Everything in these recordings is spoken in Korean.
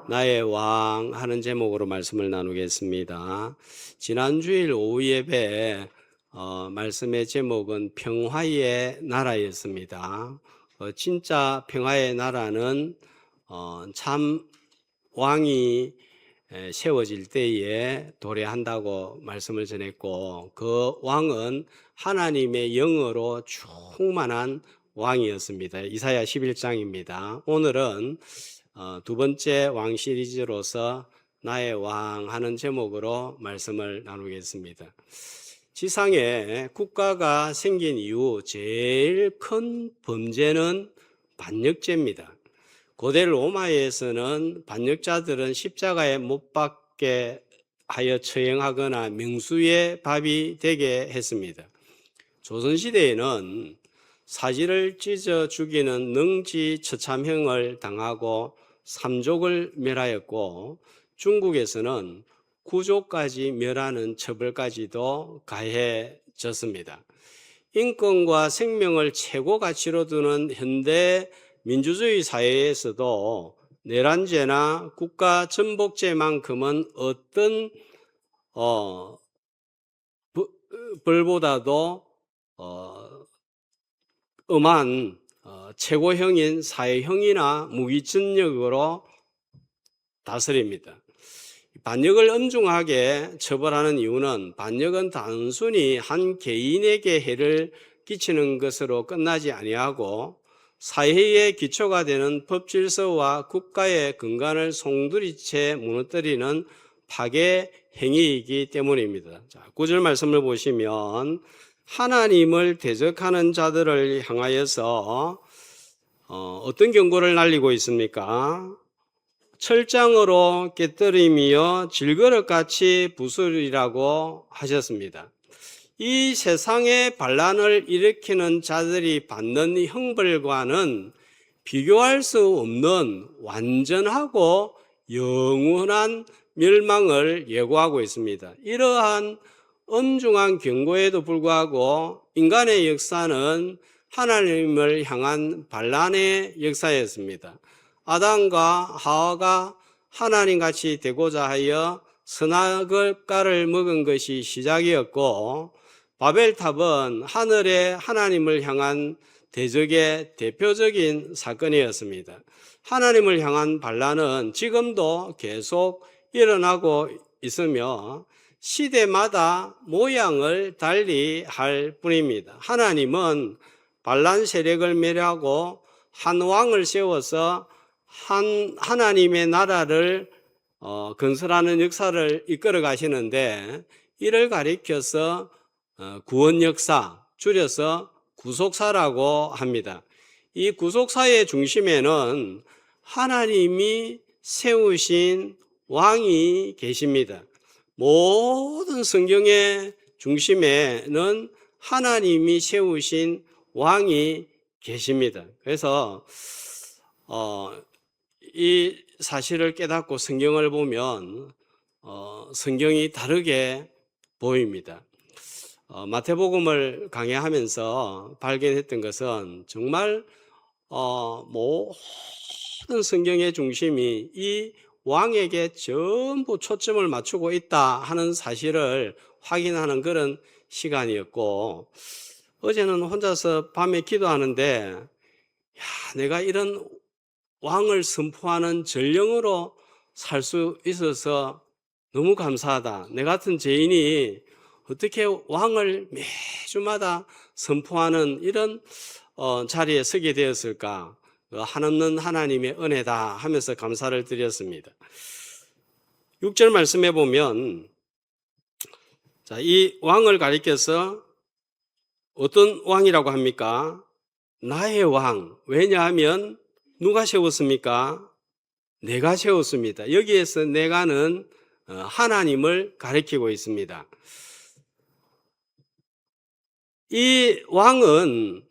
나의 왕 하는 제목으로 말씀을 나누겠습니다. 지난 주일 오후 예배 말씀의 제목은 평화의 나라였습니다. 진짜 평화의 나라는 참 왕이 세워질 때에 도래한다고 말씀을 전했고, 그 왕은 하나님의 영으로 충만한 왕이었습니다. 이사야 11장입니다. 오늘은 두 번째 왕 시리즈로서 나의 왕 하는 제목으로 말씀을 나누겠습니다. 지상에 국가가 생긴 이후 제일 큰 범죄는 반역죄입니다. 고대 로마에서는 반역자들은 십자가에 못 박게 하여 처형하거나 명수의 밥이 되게 했습니다. 조선시대에는 사지를 찢어 죽이는 능지처참형을 당하고 삼족을 멸하였고, 중국에서는 구족까지 멸하는 처벌까지도 가해졌습니다. 인권과 생명을 최고 가치로 두는 현대 민주주의 사회에서도 내란죄나 국가 전복죄만큼은 어떤 벌보다도 엄한 최고형인 사회형이나 무기징역으로 다스립니다. 반역을 엄중하게 처벌하는 이유는 반역은 단순히 한 개인에게 해를 끼치는 것으로 끝나지 아니하고 사회의 기초가 되는 법질서와 국가의 근간을 송두리째 무너뜨리는 파괴 행위이기 때문입니다. 자, 9절 말씀을 보시면 하나님을 대적하는 자들을 향하여서 어떤 경고를 날리고 있습니까? 철장으로 깨뜨리며 질그릇같이 부수리라고 하셨습니다. 이 세상에 반란을 일으키는 자들이 받는 형벌과는 비교할 수 없는 완전하고 영원한 멸망을 예고하고 있습니다. 이러한 엄중한 경고에도 불구하고 인간의 역사는 하나님을 향한 반란의 역사였습니다. 아담과 하와가 하나님같이 되고자 하여 선악과를 먹은 것이 시작이었고, 바벨탑은 하늘의 하나님을 향한 대적의 대표적인 사건이었습니다. 하나님을 향한 반란은 지금도 계속 일어나고 있으며 시대마다 모양을 달리 할 뿐입니다. 하나님은 반란 세력을 멸하고 한 왕을 세워서 하나님의 나라를 건설하는 역사를 이끌어 가시는데, 이를 가리켜서 구원 역사, 줄여서 구속사라고 합니다. 이 구속사의 중심에는 하나님이 세우신 왕이 계십니다. 모든 성경의 중심에는 하나님이 세우신 왕이 계십니다. 그래서 이 사실을 깨닫고 성경을 보면 성경이 다르게 보입니다. 마태복음을 강해하면서 발견했던 것은 정말 모든 성경의 중심이 이 왕에게 전부 초점을 맞추고 있다 하는 사실을 확인하는 그런 시간이었고, 어제는 혼자서 밤에 기도하는데 내가 이런 왕을 선포하는 전령으로 살 수 있어서 너무 감사하다. 내 같은 죄인이 어떻게 왕을 매주마다 선포하는 이런 자리에 서게 되었을까? 한없는 하나님의 은혜다 하면서 감사를 드렸습니다. 6절 말씀해 보면, 자, 이 왕을 가리켜서 어떤 왕이라고 합니까? 나의 왕. 왜냐하면 누가 세웠습니까? 내가 세웠습니다. 여기에서 내가는 하나님을 가리키고 있습니다. 이 왕은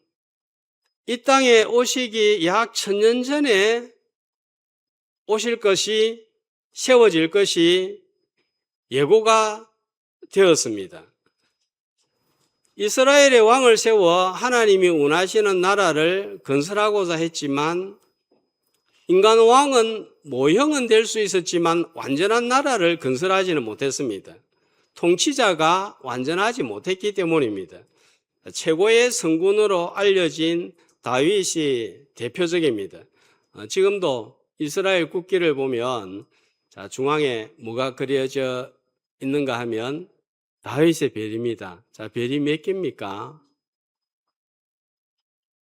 이 땅에 오시기 약 1000년 전에 오실 것이, 세워질 것이 예고가 되었습니다. 이스라엘의 왕을 세워 하나님이 원하시는 나라를 건설하고자 했지만 인간 왕은 모형은 될 수 있었지만 완전한 나라를 건설하지는 못했습니다. 통치자가 완전하지 못했기 때문입니다. 최고의 성군으로 알려진 다윗이 대표적입니다. 지금도 이스라엘 국기를 보면 자, 중앙에 뭐가 그려져 있는가 하면 다윗의 별입니다. 자, 별이 몇 개입니까?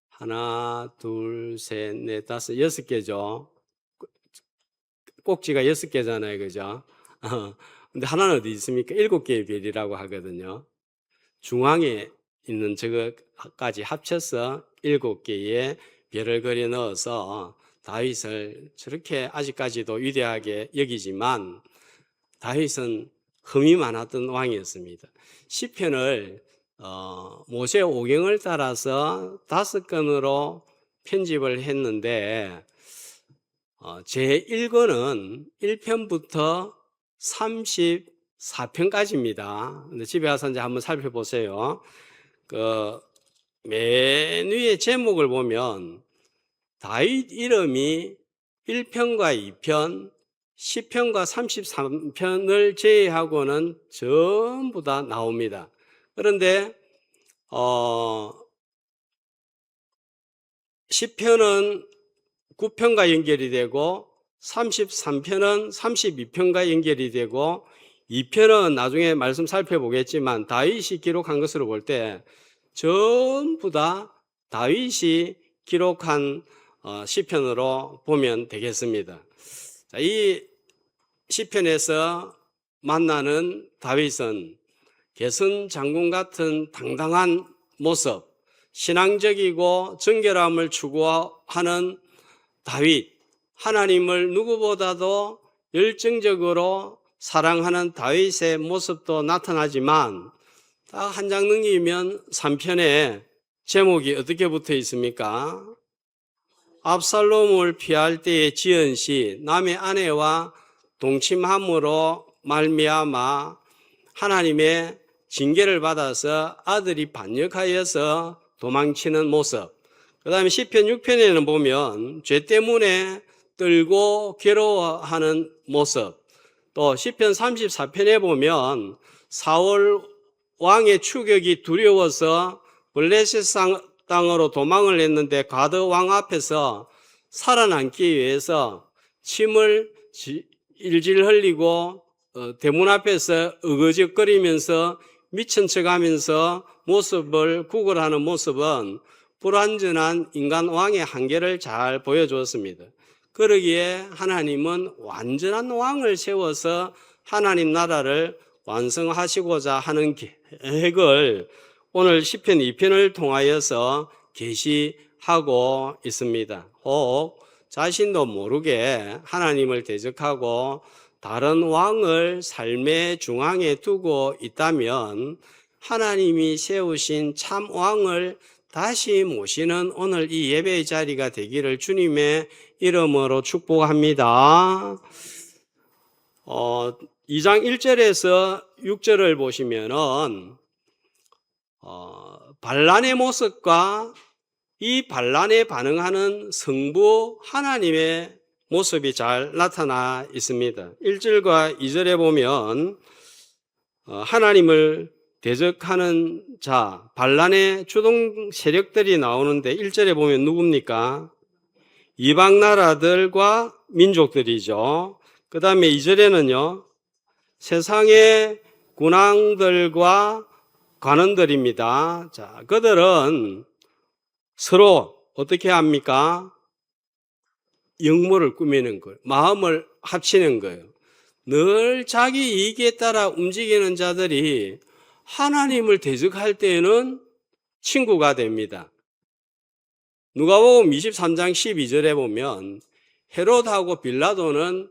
하나, 둘, 셋, 넷, 다섯, 6개죠. 꼭지가 6개잖아요. 그죠? 근데 하나는 어디 있습니까? 7개의 별이라고 하거든요. 중앙에 있는 저거까지 합쳐서 7개의 별을 그려 넣어서 다윗을 저렇게 아직까지도 위대하게 여기지만 다윗은 흠이 많았던 왕이었습니다. 시편을 모세 오경을 따라서 5권으로 편집을 했는데 제1권은 1편부터 34편까지입니다. 근데 집에 가서 이제 한번 살펴보세요. 맨 위에 제목을 보면 다윗 이름이 1편과 2편, 10편과 33편을 제외하고는 전부 다 나옵니다. 그런데 10편은 9편과 연결이 되고 33편은 32편과 연결이 되고 2편은 나중에 말씀 살펴보겠지만 다윗이 기록한 것으로 볼 때 전부 다 다윗이 기록한 시편으로 보면 되겠습니다. 자, 이 시편에서 만나는 다윗은 개선 장군 같은 당당한 모습, 신앙적이고 정결함을 추구하는 다윗, 하나님을 누구보다도 열정적으로 사랑하는 다윗의 모습도 나타나지만 딱 한 장 넘기면 3편에 제목이 어떻게 붙어 있습니까? 압살롬을 피할 때의 지언시, 남의 아내와 동침함으로 말미암아 하나님의 징계를 받아서 아들이 반역하여서 도망치는 모습. 그 다음에 시편 6편에는 보면 죄 때문에 떨고 괴로워하는 모습. 또 시편 34편에 보면 사울 왕의 추격이 두려워서 블레셋 땅으로 도망을 했는데 가드 왕 앞에서 살아남기 위해서 침을 일질 흘리고 대문 앞에서 어거적거리면서 미친 척하면서 모습을 구걸하는 모습은 불완전한 인간 왕의 한계를 잘 보여주었습니다. 그러기에 하나님은 완전한 왕을 세워서 하나님 나라를 완성하시고자 하는 계획을 오늘 시편 2편을 통하여서 계시하고 있습니다. 혹 자신도 모르게 하나님을 대적하고 다른 왕을 삶의 중앙에 두고 있다면 하나님이 세우신 참 왕을 다시 모시는 오늘 이 예배의 자리가 되기를 주님의 이름으로 축복합니다. 2장 1절에서 6절을 보시면은 반란의 모습과 이 반란에 반응하는 성부 하나님의 모습이 잘 나타나 있습니다. 1절과 2절에 보면 하나님을 대적하는 자, 반란의 주동 세력들이 나오는데 1절에 보면 누굽니까? 이방 나라들과 민족들이죠. 그 다음에 2절에는요, 세상의 군왕들과 관원들입니다. 자, 그들은 서로 어떻게 합니까? 역모를 꾸미는 거예요. 마음을 합치는 거예요. 늘 자기 이익에 따라 움직이는 자들이 하나님을 대적할 때에는 친구가 됩니다. 누가복음 23장 12절에 보면 헤롯하고 빌라도는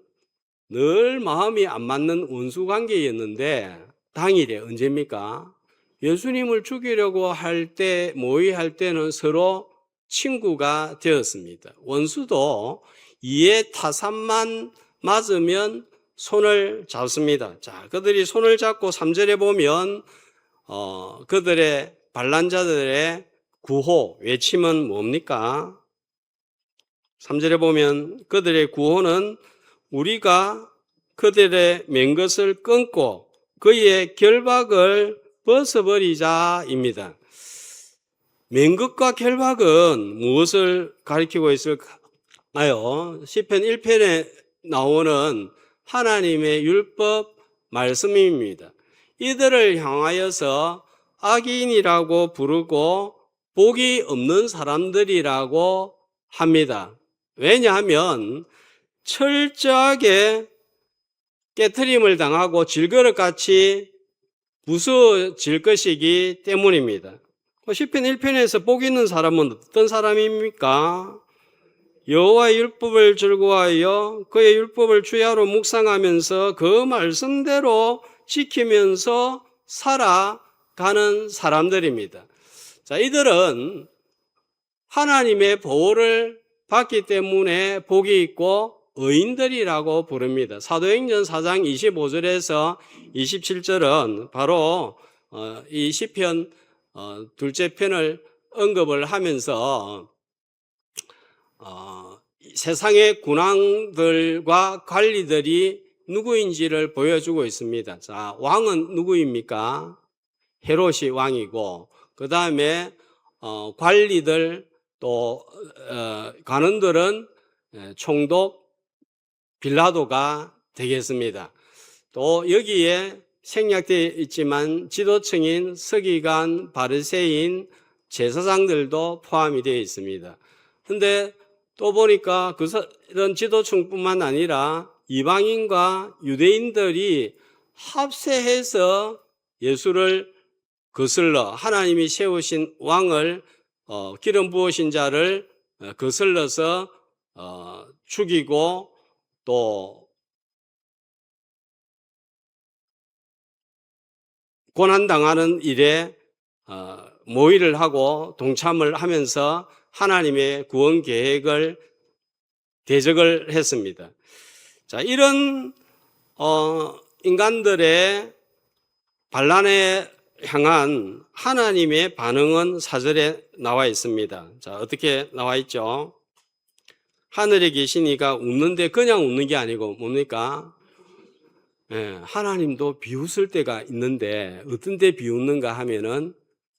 늘 마음이 안 맞는 원수 관계였는데 당일에 언제입니까? 예수님을 죽이려고 할 때, 모의할 때는 서로 친구가 되었습니다. 원수도 이에 타산만 맞으면 손을 잡습니다. 자, 그들이 손을 잡고 3절에 보면 그들의 반란자들의 구호 외침은 뭡니까? 3절에 보면 그들의 구호는 우리가 그들의 맨 것을 끊고 그의 결박을 벗어버리자입니다. 맨 것과 결박은 무엇을 가리키고 있을까요? 시편 1편에 나오는 하나님의 율법 말씀입니다. 이들을 향하여서 악인이라고 부르고 복이 없는 사람들이라고 합니다. 왜냐하면 철저하게 깨트림을 당하고 질그릇같이 부서질 것이기 때문입니다. 시편 1편에서 복 있는 사람은 어떤 사람입니까? 여호와의 율법을 즐거워하여 그의 율법을 주야로 묵상하면서 그 말씀대로 지키면서 살아가는 사람들입니다. 자, 이들은 하나님의 보호를 받기 때문에 복이 있고 의인들이라고 부릅니다. 사도행전 4장 25절에서 27절은 바로 이 시편 둘째 편을 언급을 하면서 세상의 군왕들과 관리들이 누구인지를 보여주고 있습니다. 자, 왕은 누구입니까? 헤롯이 왕이고, 그 다음에 관리들 또 관원들은 총독 빌라도가 되겠습니다. 또 여기에 생략되어 있지만 지도층인 서기관, 바리새인, 제사장들도 포함이 되어 있습니다. 근데 또 보니까 이런 지도층뿐만 아니라 이방인과 유대인들이 합세해서 예수를 거슬러 하나님이 세우신 왕을 기름 부으신 자를 거슬러서 죽이고 또 고난당하는 일에 모의를 하고 동참을 하면서 하나님의 구원 계획을 대적을 했습니다. 자, 이런 인간들의 반란에 향한 하나님의 반응은 4절에 나와 있습니다. 자, 어떻게 나와 있죠? 하늘에 계신 이가 웃는데 그냥 웃는 게 아니고 뭡니까? 하나님도 비웃을 때가 있는데 어떤 때 비웃는가 하면은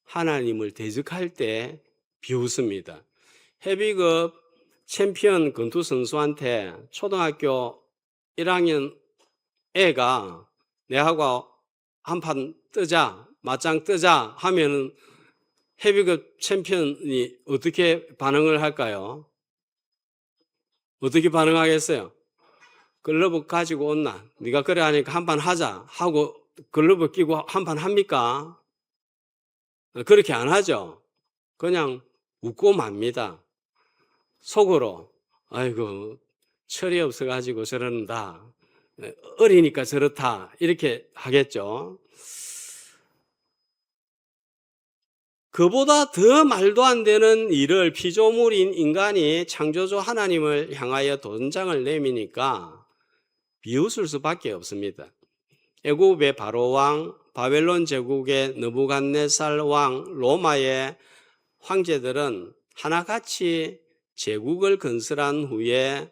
하나님을 대적할 때 비웃습니다. 헤비급 챔피언 권투 선수한테 초등학교 1학년 애가 내하고 한판 뜨자, 맞짱 뜨자 하면은 헤비급 챔피언이 어떻게 반응을 할까요? 어떻게 반응하겠어요? 글러브 가지고 온나? 네가 그래 하니까 한판 하자 하고 글러브 끼고 한판 합니까? 그렇게 안 하죠. 그냥 웃고 맙니다. 속으로 아이고 철이 없어가지고 저런다. 어리니까 저렇다. 이렇게 하겠죠. 그보다 더 말도 안 되는 일을 피조물인 인간이 창조주 하나님을 향하여 도전장을 내미니까 비웃을 수밖에 없습니다. 애굽의 바로 왕, 바벨론 제국의 느부갓네살 왕, 로마의 황제들은 하나같이 제국을 건설한 후에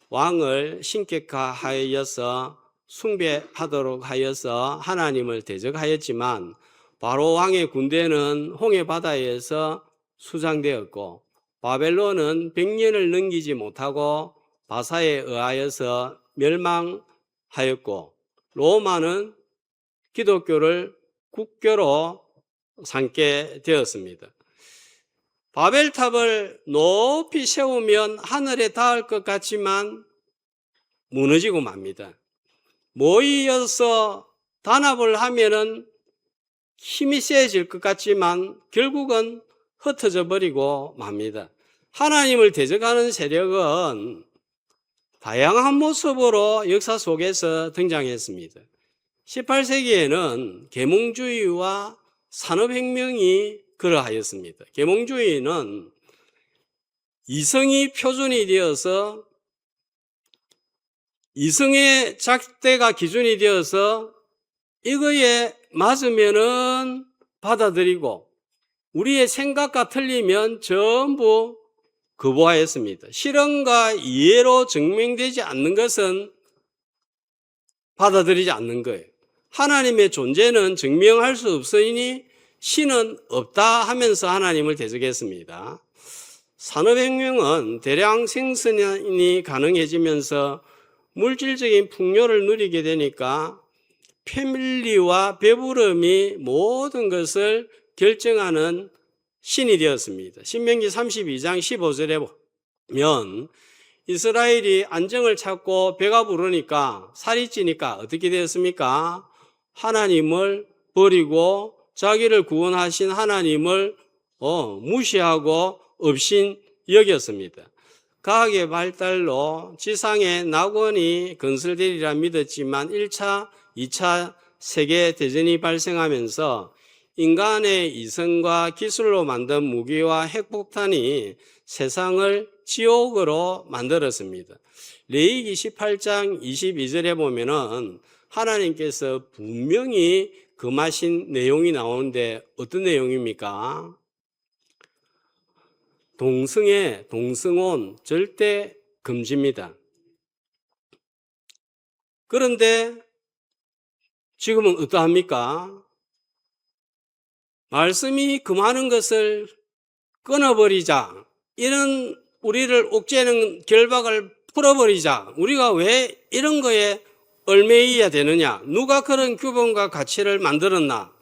왕을 신격화하여서 숭배하도록 하여서 하나님을 대적하였지만 바로 왕의 군대는 홍해 바다에서 수장되었고 바벨론은 100년을 넘기지 못하고 바사에 의하여서 멸망하였고 로마는 기독교를 국교로 삼게 되었습니다. 바벨탑을 높이 세우면 하늘에 닿을 것 같지만 무너지고 맙니다. 모이어서 단합을 하면은 힘이 세질 것 같지만 결국은 흩어져 버리고 맙니다. 하나님을 대적하는 세력은 다양한 모습으로 역사 속에서 등장했습니다. 18세기에는 계몽주의와 산업혁명이 그러하였습니다. 계몽주의는 이성이 표준이 되어서 이성의 잣대가 기준이 되어서 이거에 맞으면은 받아들이고 우리의 생각과 틀리면 전부 거부하였습니다. 실험과 이해로 증명되지 않는 것은 받아들이지 않는 거예요. 하나님의 존재는 증명할 수 없으니 신은 없다 하면서 하나님을 대적했습니다. 산업혁명은 대량 생산이 가능해지면서 물질적인 풍요를 누리게 되니까 패밀리와 배부름이 모든 것을 결정하는 신이 되었습니다. 신명기 32장 15절에 보면 이스라엘이 안정을 찾고 배가 부르니까 살이 찌니까 어떻게 되었습니까? 하나님을 버리고 자기를 구원하신 하나님을 무시하고 업신 여겼습니다. 과학의 발달로 지상에 낙원이 건설되리라 믿었지만 1차, 2차 세계대전이 발생하면서 인간의 이성과 기술로 만든 무기와 핵폭탄이 세상을 지옥으로 만들었습니다. 레위기 18장 22절에 보면은 하나님께서 분명히 금하신 내용이 나오는데 어떤 내용입니까? 동성혼 절대 금지입니다. 그런데 지금은 어떠합니까? 말씀이 금하는 것을 끊어버리자. 이런 우리를 옥죄는 결박을 풀어버리자. 우리가 왜 이런 거에 얽매이야 되느냐? 누가 그런 규범과 가치를 만들었나?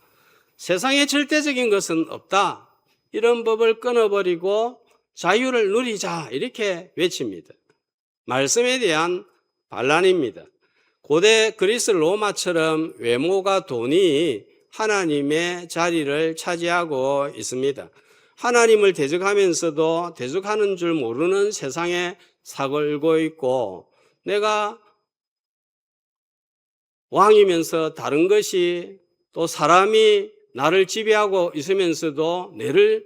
세상에 절대적인 것은 없다. 이런 법을 끊어버리고 자유를 누리자. 이렇게 외칩니다. 말씀에 대한 반란입니다. 고대 그리스 로마처럼 외모가 돈이 하나님의 자리를 차지하고 있습니다. 하나님을 대적하면서도 대적하는 줄 모르는 세상에 살고 있고, 내가 왕이면서 다른 것이 또 사람이 나를 지배하고 있으면서도 내를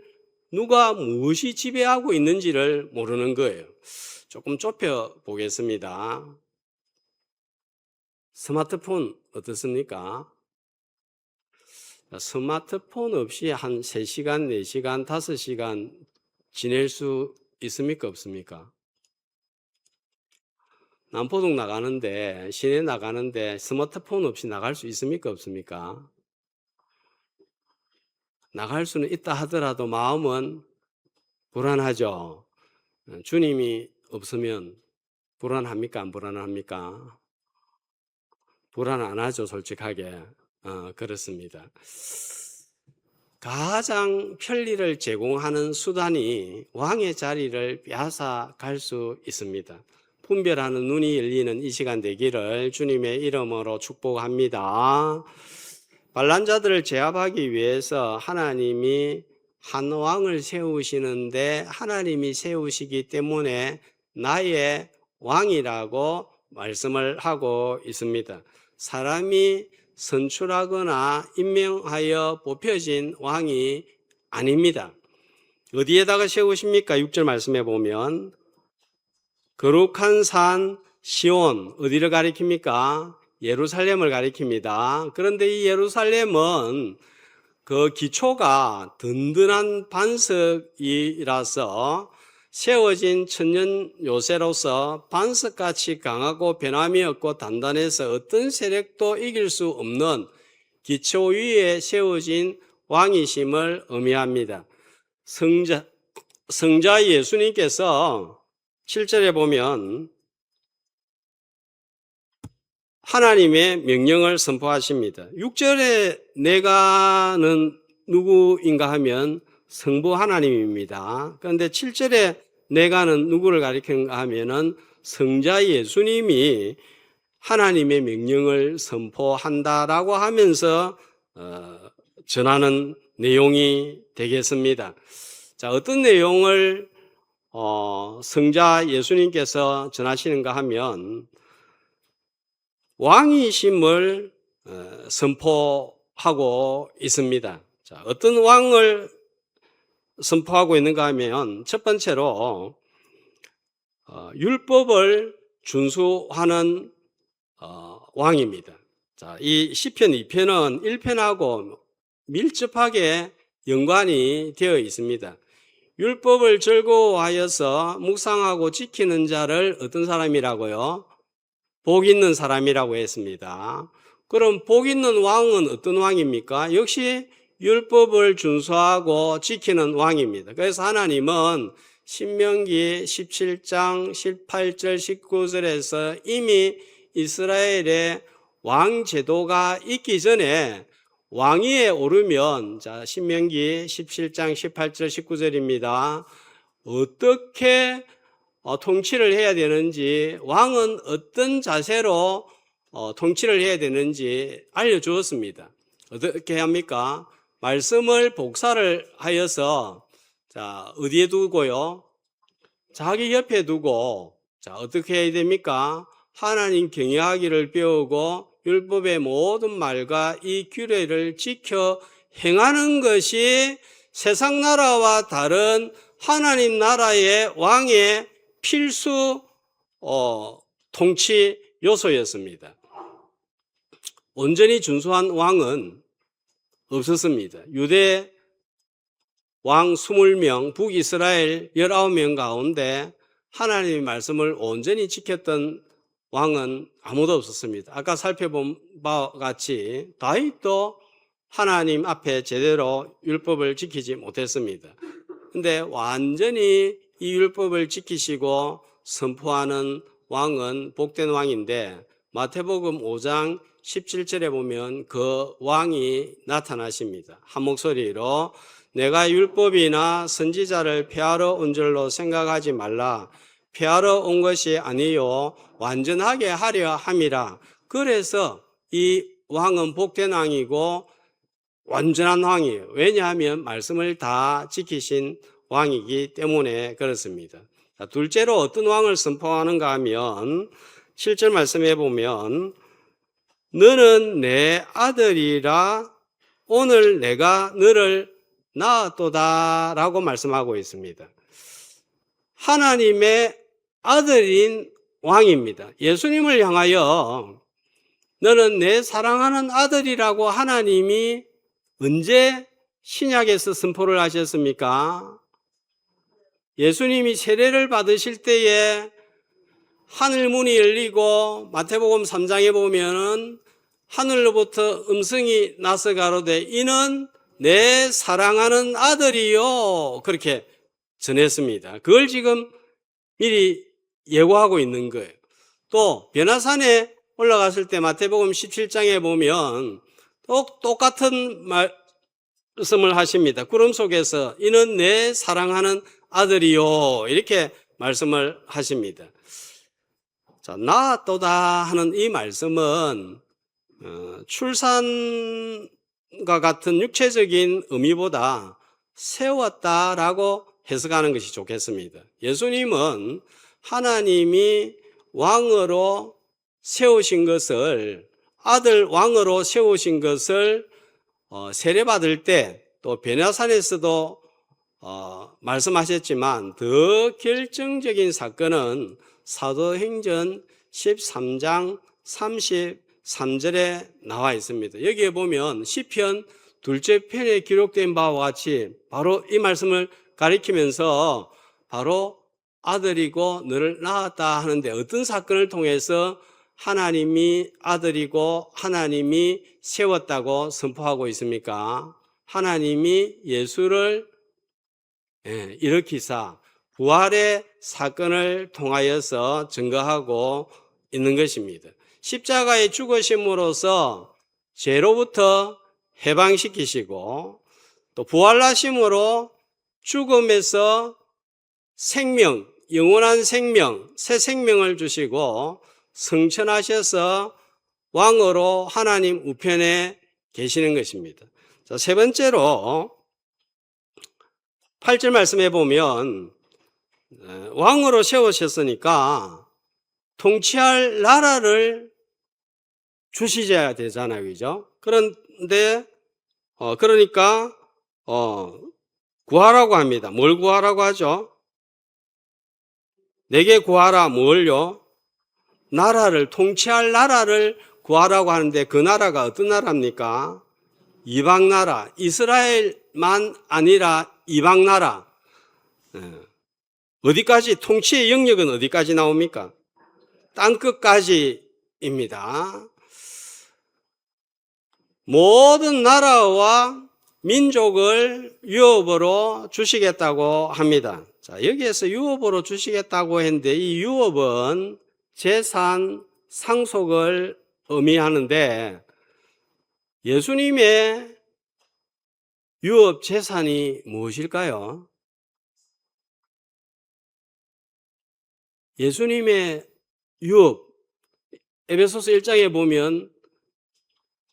누가 무엇이 지배하고 있는지를 모르는 거예요. 조금 좁혀 보겠습니다. 스마트폰 어떻습니까? 스마트폰 없이 한 3시간, 4시간, 5시간 지낼 수 있습니까? 없습니까? 남포동 나가는데, 시내 나가는데 스마트폰 없이 나갈 수 있습니까? 없습니까? 나갈 수는 있다 하더라도 마음은 불안하죠. 주님이 없으면 불안합니까? 안 불안합니까? 불안 안 하죠, 솔직하게. 그렇습니다. 가장 편리를 제공하는 수단이 왕의 자리를 빼앗아갈 수 있습니다. 분별하는 눈이 열리는 이 시간 되기를 주님의 이름으로 축복합니다. 반란자들을 제압하기 위해서 하나님이 한 왕을 세우시는데 하나님이 세우시기 때문에 나의 왕이라고 말씀을 하고 있습니다. 사람이 선출하거나 임명하여 뽑혀진 왕이 아닙니다. 어디에다가 세우십니까? 6절 말씀해 보면 거룩한 산 시온, 어디를 가리킵니까? 예루살렘을 가리킵니다. 그런데 이 예루살렘은 그 기초가 든든한 반석이라서 세워진 천년 요새로서 반석같이 강하고 변함이 없고 단단해서 어떤 세력도 이길 수 없는 기초 위에 세워진 왕이심을 의미합니다. 성자 예수님께서 7절에 보면 하나님의 명령을 선포하십니다. 6절에 내가는 누구인가 하면 성부 하나님입니다. 그런데 7절에 내가는 누구를 가리키는가 하면은 성자 예수님이 하나님의 명령을 선포한다라고 하면서 전하는 내용이 되겠습니다. 자, 어떤 내용을 성자 예수님께서 전하시는가 하면 왕이심을 선포하고 있습니다. 자, 어떤 왕을 선포하고 있는가 하면 첫 번째로 율법을 준수하는 왕입니다. 자, 이 시편 2편은 1편하고 밀접하게 연관이 되어 있습니다. 율법을 즐거워하여서 묵상하고 지키는 자를 어떤 사람이라고요? 복 있는 사람이라고 했습니다. 그럼 복 있는 왕은 어떤 왕입니까? 역시 율법을 준수하고 지키는 왕입니다. 그래서 하나님은 신명기 17장 18절 19절에서 이미 이스라엘의 왕 제도가 있기 전에 왕위에 오르면, 자, 신명기 17장 18절 19절입니다. 어떻게 통치를 해야 되는지, 왕은 어떤 자세로 통치를 해야 되는지 알려주었습니다. 어떻게 합니까? 말씀을 복사를 하여서, 자, 어디에 두고요? 자기 옆에 두고, 자, 어떻게 해야 됩니까? 하나님 경외하기를 배우고 율법의 모든 말과 이 규례를 지켜 행하는 것이 세상 나라와 다른 하나님 나라의 왕의 필수 통치 요소였습니다. 온전히 준수한 왕은 없었습니다. 유대 왕 20명, 북이스라엘 19명 가운데 하나님의 말씀을 온전히 지켰던 왕은 아무도 없었습니다. 아까 살펴본 바와 같이 다윗도 하나님 앞에 제대로 율법을 지키지 못했습니다. 근데 완전히 이 율법을 지키시고 선포하는 왕은 복된 왕인데, 마태복음 5장 17절에 보면 그 왕이 나타나십니다. 한 목소리로 내가 율법이나 선지자를 폐하러 온 줄로 생각하지 말라. 폐하러 온 것이 아니요 완전하게 하려 함이라. 그래서 이 왕은 복된 왕이고 완전한 왕이에요. 왜냐하면 말씀을 다 지키신 왕이기 때문에 그렇습니다. 자, 둘째로 어떤 왕을 선포하는가 하면 7절 말씀해 보면 너는 내 아들이라 오늘 내가 너를 낳았도다 라고 말씀하고 있습니다. 하나님의 아들인 왕입니다. 예수님을 향하여 너는 내 사랑하는 아들이라고 하나님이 언제 신약에서 선포를 하셨습니까? 예수님이 세례를 받으실 때에 하늘 문이 열리고 마태복음 3장에 보면은 하늘로부터 음성이 나서 가로되 이는 내 사랑하는 아들이요 그렇게 전했습니다. 그걸 지금 미리 예고하고 있는 거예요. 또 변화산에 올라갔을 때 마태복음 17장에 보면 또 똑같은 말씀을 하십니다. 구름 속에서 이는 내 사랑하는 아들이요 이렇게 말씀을 하십니다. 자, 낳았도다 하는 이 말씀은 출산과 같은 육체적인 의미보다 세웠다라고 해석하는 것이 좋겠습니다. 예수님은 하나님이 왕으로 세우신 것을, 아들 왕으로 세우신 것을 세례받을 때 또 변화산에서도 말씀하셨지만 더 결정적인 사건은 사도행전 13장 33절에 나와 있습니다. 여기에 보면 시편 둘째 편에 기록된 바와 같이 바로 이 말씀을 가리키면서 바로 아들이고 너를 낳았다 하는데 어떤 사건을 통해서 하나님이 아들이고 하나님이 세웠다고 선포하고 있습니까? 하나님이 예수를 일으키사 부활의 사건을 통하여서 증거하고 있는 것입니다. 십자가의 죽으심으로써 죄로부터 해방시키시고 또 부활하심으로 죽음에서 생명, 영원한 생명, 새 생명을 주시고 성천하셔서 왕으로 하나님 우편에 계시는 것입니다. 자, 세 번째로 8절 말씀해 보면 왕으로 세우셨으니까 통치할 나라를 주시셔야 되잖아요. 그죠? 그런데 그러니까 구하라고 합니다. 뭘 구하라고 하죠? 내게 구하라. 뭘요? 나라를, 통치할 나라를 구하라고 하는데 그 나라가 어떤 나라입니까? 이방 나라, 이스라엘만 아니라 이방 나라, 예. 어디까지, 통치의 영역은 어디까지 나옵니까? 땅끝까지입니다. 모든 나라와 민족을 유업으로 주시겠다고 합니다. 자, 여기에서 유업으로 주시겠다고 했는데 이 유업은 재산 상속을 의미하는데 예수님의 유업 재산이 무엇일까요? 예수님의 유업, 에베소서 1장에 보면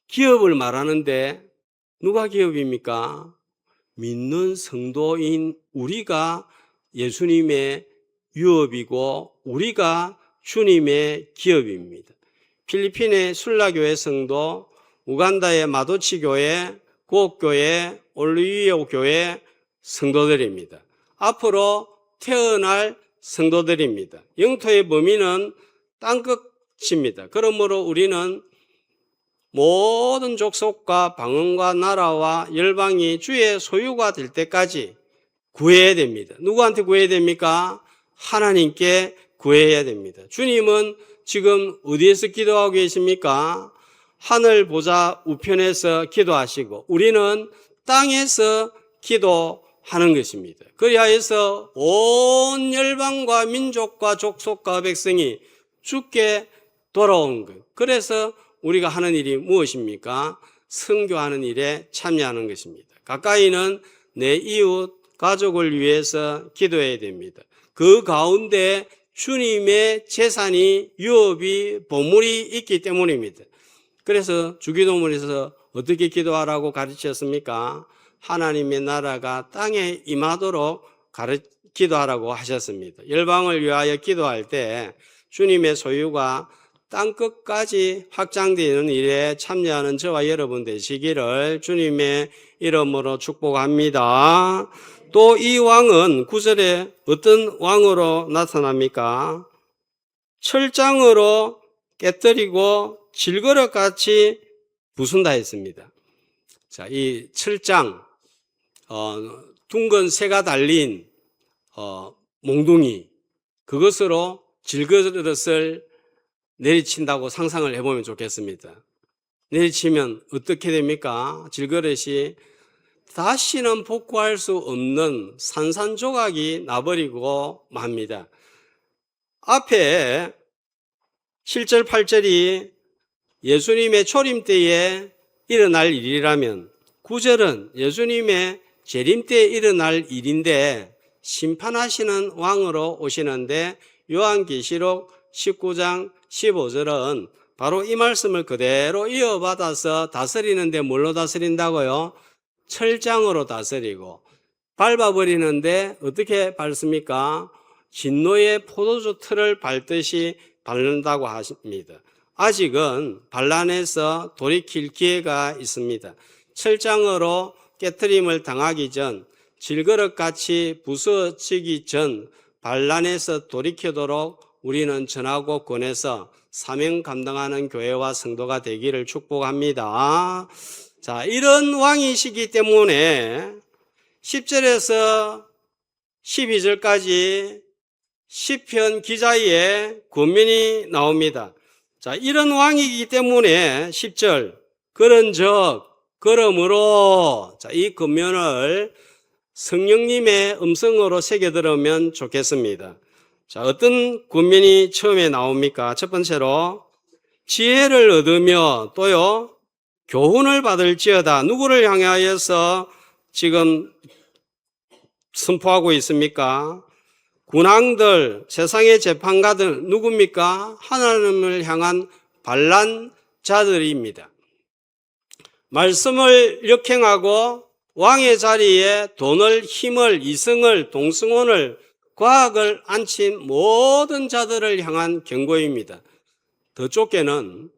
기업을 말하는데 누가 기업입니까? 믿는 성도인 우리가 예수님의 유업이고 우리가 주님의 기업입니다. 필리핀의 술라교회 성도, 우간다의 마도치 교회, 구옥교회, 올리비오 교회 성도들입니다. 앞으로 태어날 성도들입니다. 영토의 범위는 땅끝입니다. 그러므로 우리는 모든 족속과 방언과 나라와 열방이 주의 소유가 될 때까지 구해야 됩니다. 누구한테 구해야 됩니까? 하나님께 구해야 됩니다. 주님은 지금 어디에서 기도하고 계십니까? 하늘 보좌 우편에서 기도하시고 우리는 땅에서 기도하는 것입니다. 그리하여서 온 열방과 민족과 족속과 백성이 주께 돌아온 것. 그래서 우리가 하는 일이 무엇입니까? 선교하는 일에 참여하는 것입니다. 가까이는 내 이웃, 가족을 위해서 기도해야 됩니다. 그 가운데 주님의 재산이, 유업이, 보물이 있기 때문입니다. 그래서 주기도문에서 어떻게 기도하라고 가르쳤습니까? 하나님의 나라가 땅에 임하도록 기도하라고 하셨습니다. 열방을 위하여 기도할 때 주님의 소유가 땅끝까지 확장되는 일에 참여하는 저와 여러분 되시기를 주님의 이름으로 축복합니다. 또 이 왕은 9절에 어떤 왕으로 나타납니까? 철장으로 깨뜨리고 질그릇같이 부순다 했습니다. 자, 이 철장, 둥근 새가 달린 몽둥이, 그것으로 질그릇을 내리친다고 상상을 해보면 좋겠습니다. 내리치면 어떻게 됩니까? 질그릇이 다시는 복구할 수 없는 산산조각이 나버리고 맙니다. 앞에 7절, 8절이 예수님의 초림 때에 일어날 일이라면 9절은 예수님의 재림 때에 일어날 일인데 심판하시는 왕으로 오시는데 요한계시록 19장 15절은 바로 이 말씀을 그대로 이어받아서 다스리는데 뭘로 다스린다고요? 철장으로 다스리고 밟아버리는데 어떻게 밟습니까? 진노의 포도주 틀을 밟듯이 밟는다고 하십니다. 아직은 반란에서 돌이킬 기회가 있습니다. 철장으로 깨트림을 당하기 전, 질그릇같이 부서지기 전 반란에서 돌이키도록 우리는 전하고 권해서 사명 감당하는 교회와 성도가 되기를 축복합니다. 자, 이런 왕이시기 때문에 10절에서 12절까지 시편 기자의 권면이 나옵니다. 자, 이런 왕이기 때문에 10절, 그러므로, 자, 이 권면을 성령님의 음성으로 새겨들으면 좋겠습니다. 자, 어떤 권면이 처음에 나옵니까? 첫 번째로, 지혜를 얻으며 또요, 교훈을 받을지어다. 누구를 향하여서 지금 선포하고 있습니까? 군왕들, 세상의 재판가들 누굽니까? 하나님을 향한 반란자들입니다. 말씀을 역행하고 왕의 자리에 돈을, 힘을, 이성을, 동승원을, 과학을 앉힌 모든 자들을 향한 경고입니다. 더 좁게는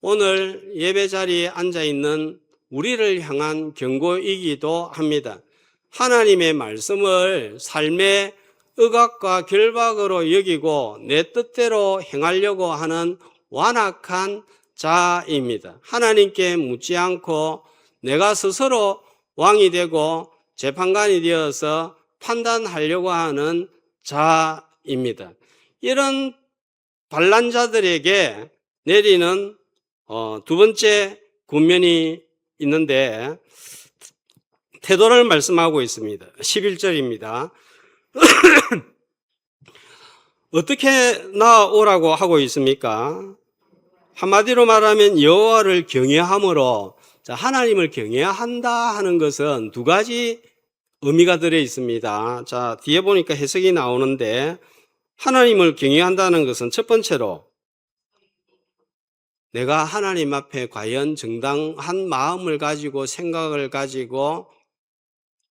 오늘 예배 자리에 앉아있는 우리를 향한 경고이기도 합니다. 하나님의 말씀을 삶의 억압과 결박으로 여기고 내 뜻대로 행하려고 하는 완악한 자입니다. 하나님께 묻지 않고 내가 스스로 왕이 되고 재판관이 되어서 판단하려고 하는 자입니다. 이런 반란자들에게 내리는 두 번째 군면이 있는데 태도를 말씀하고 있습니다. 11절입니다. 어떻게 나오라고 하고 있습니까? 한마디로 말하면 여호와를 경외함으로, 하나님을 경외한다 하는 것은 두 가지 의미가 들어 있습니다. 자, 뒤에 보니까 해석이 나오는데, 하나님을 경외한다는 것은 첫 번째로 내가 하나님 앞에 과연 정당한 마음을 가지고 생각을 가지고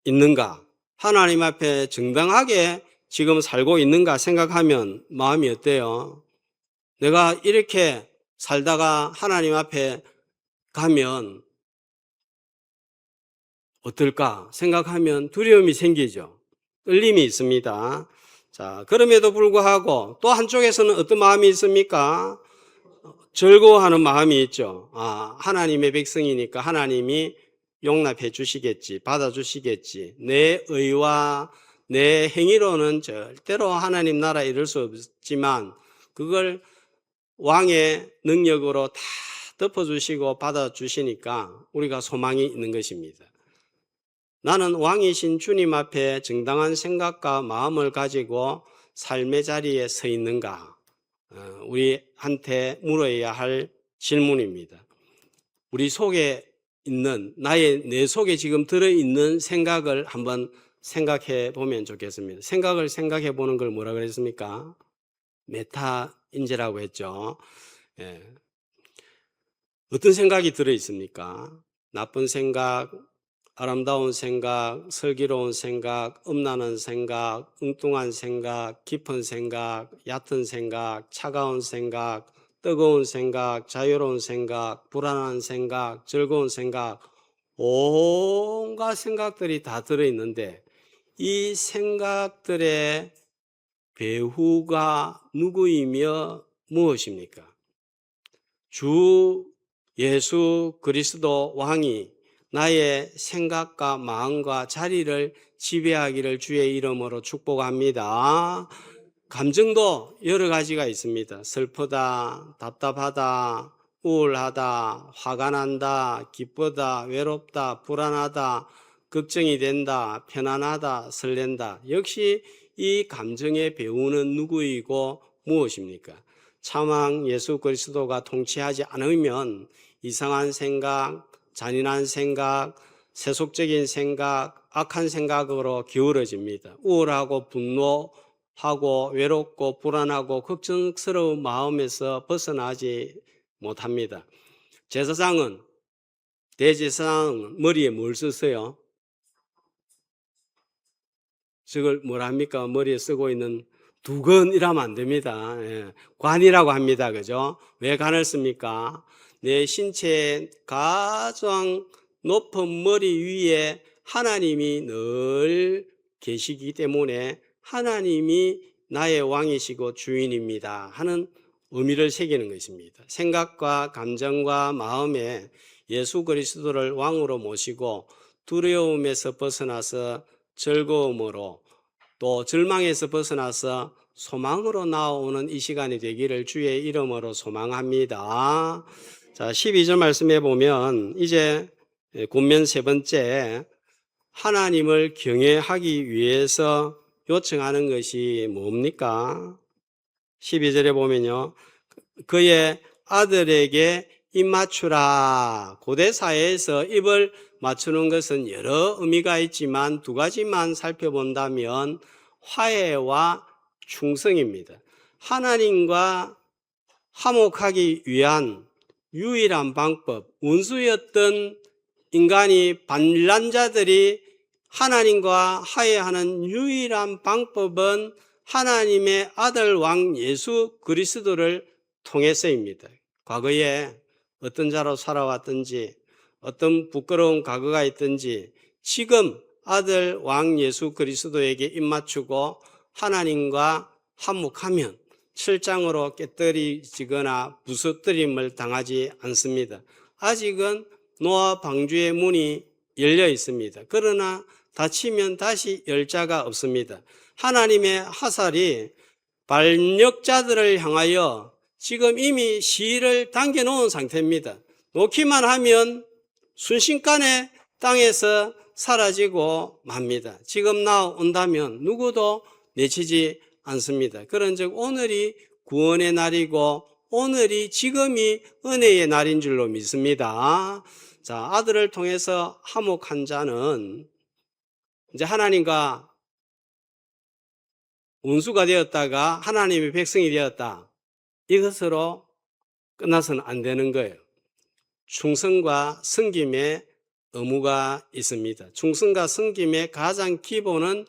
있는가, 하나님 앞에 정당하게 지금 살고 있는가 생각하면 마음이 어때요? 내가 이렇게 살다가 하나님 앞에 가면 어떨까 생각하면 두려움이 생기죠. 떨림이 있습니다. 자, 그럼에도 불구하고 또 한쪽에서는 어떤 마음이 있습니까? 즐거워하는 마음이 있죠. 하나님의 백성이니까 하나님이 용납해 주시겠지, 받아주시겠지. 내 의와 내 행위로는 절대로 하나님 나라에 이룰 수 없지만 그걸 왕의 능력으로 다 덮어주시고 받아주시니까 우리가 소망이 있는 것입니다. 나는 왕이신 주님 앞에 정당한 생각과 마음을 가지고 삶의 자리에 서 있는가? 우리한테 물어야 할 질문입니다. 우리 속에 있는, 내 속에 지금 들어있는 생각을 한번 생각해 보면 좋겠습니다. 생각을 생각해 보는 걸 뭐라 그랬습니까? 메타인지라고 했죠. 예. 어떤 생각이 들어있습니까? 나쁜 생각, 아름다운 생각, 슬기로운 생각, 음란한 생각, 엉뚱한 생각, 깊은 생각, 얕은 생각, 차가운 생각, 뜨거운 생각, 자유로운 생각, 불안한 생각, 즐거운 생각, 온갖 생각들이 다 들어있는데 이 생각들의 배후가 누구이며 무엇입니까? 주 예수 그리스도 왕이 나의 생각과 마음과 자리를 지배하기를 주의 이름으로 축복합니다. 감정도 여러 가지가 있습니다. 슬프다, 답답하다, 우울하다, 화가 난다, 기쁘다, 외롭다, 불안하다, 걱정이 된다, 편안하다, 설렌다. 역시 이 감정의 배우는 누구이고 무엇입니까? 참왕 예수 그리스도가 통치하지 않으면 이상한 생각, 잔인한 생각, 세속적인 생각, 악한 생각으로 기울어집니다. 우울하고 분노하고 외롭고 불안하고 걱정스러운 마음에서 벗어나지 못합니다. 제사장은, 대제사장은 머리에 뭘 쓰세요? 저걸 뭐라 합니까? 머리에 쓰고 있는 두건이라면 안 됩니다. 예, 관이라고 합니다. 그죠? 왜 관을 씁니까? 내 신체의 가장 높은 머리 위에 하나님이 늘 계시기 때문에 하나님이 나의 왕이시고 주인입니다 하는 의미를 새기는 것입니다. 생각과 감정과 마음에 예수 그리스도를 왕으로 모시고 두려움에서 벗어나서 즐거움으로, 또 절망에서 벗어나서 소망으로 나오는 이 시간이 되기를 주의 이름으로 소망합니다. 자, 12절 말씀해 보면 이제 군면 세 번째, 하나님을 경외하기 위해서 요청하는 것이 뭡니까? 12절에 보면요, 그의 아들에게 입 맞추라. 고대 사회에서 입을 맞추는 것은 여러 의미가 있지만 두 가지만 살펴본다면 화해와 충성입니다. 하나님과 화목하기 위한 유일한 방법, 원수였던 인간이 반란자들이 하나님과 화해하는 유일한 방법은 하나님의 아들 왕 예수 그리스도를 통해서입니다. 과거에 어떤 자로 살아왔든지 어떤 부끄러운 과거가 있든지 지금 아들 왕 예수 그리스도에게 입맞추고 하나님과 화목하면 철장으로 깨뜨리지거나 부서뜨림을 당하지 않습니다. 아직은 노아 방주의 문이 열려 있습니다. 그러나 다치면 다시 열 자가 없습니다. 하나님의 화살이 반역자들을 향하여 지금 이미 실을 당겨놓은 상태입니다. 놓기만 하면 순식간에 땅에서 사라지고 맙니다. 지금 나온다면 누구도 내치지 않습니다. 그런즉 오늘이 구원의 날이고 오늘이 지금이 은혜의 날인 줄로 믿습니다. 자, 아들을 통해서 화목한 자는 이제 하나님과 원수가 되었다가 하나님의 백성이 되었다. 이것으로 끝나서는 안 되는 거예요. 충성과 섬김의 의무가 있습니다. 충성과 섬김의 가장 기본은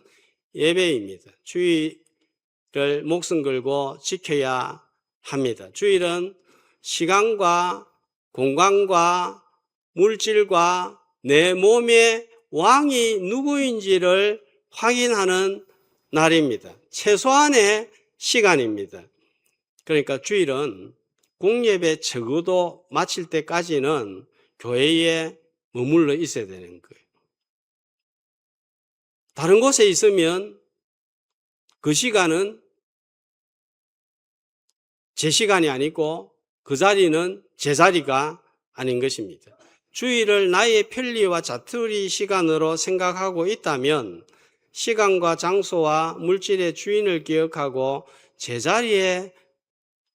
예배입니다. 주일을 목숨 걸고 지켜야 합니다. 주일은 시간과 공간과 물질과 내 몸의 왕이 누구인지를 확인하는 날입니다. 최소한의 시간입니다. 그러니까 주일은 공예배 적어도 마칠 때까지는 교회에 머물러 있어야 되는 거예요. 다른 곳에 있으면 그 시간은 제 시간이 아니고 그 자리는 제 자리가 아닌 것입니다. 주일을 나의 편리와 자투리 시간으로 생각하고 있다면 시간과 장소와 물질의 주인을 기억하고 제자리에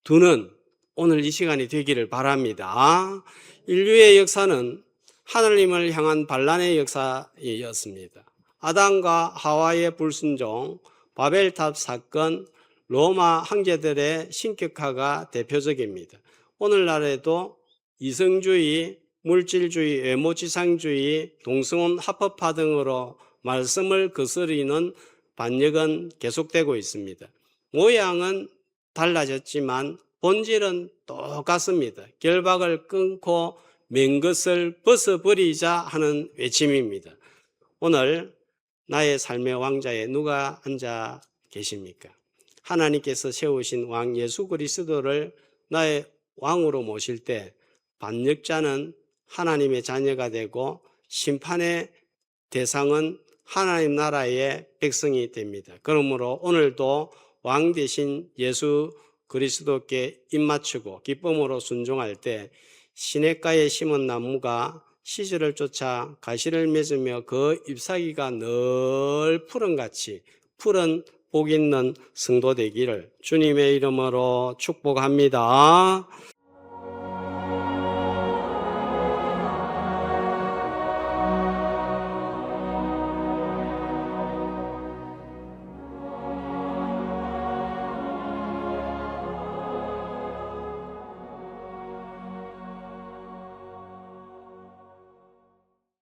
두는 오늘 이 시간이 되기를 바랍니다. 인류의 역사는 하나님을 향한 반란의 역사였습니다. 아담과 하와의 불순종, 바벨탑 사건, 로마 황제들의 신격화가 대표적입니다. 오늘날에도 이성주의, 물질주의, 외모지상주의, 동성혼 합법화 등으로 말씀을 거스리는 반역은 계속되고 있습니다. 모양은 달라졌지만 본질은 똑같습니다. 결박을 끊고 맨 것을 벗어버리자 하는 외침입니다. 오늘 나의 삶의 왕자에 누가 앉아 계십니까? 하나님께서 세우신 왕 예수 그리스도를 나의 왕으로 모실 때 반역자는 하나님의 자녀가 되고 심판의 대상은 하나님 나라의 백성이 됩니다. 그러므로 오늘도 왕 대신 예수 그리스도께 입맞추고 기쁨으로 순종할 때 시냇가에 심은 나무가 시절을 쫓아 가시를 맺으며 그 잎사귀가 늘 푸른같이 푸른 복 있는 성도 되기를 주님의 이름으로 축복합니다.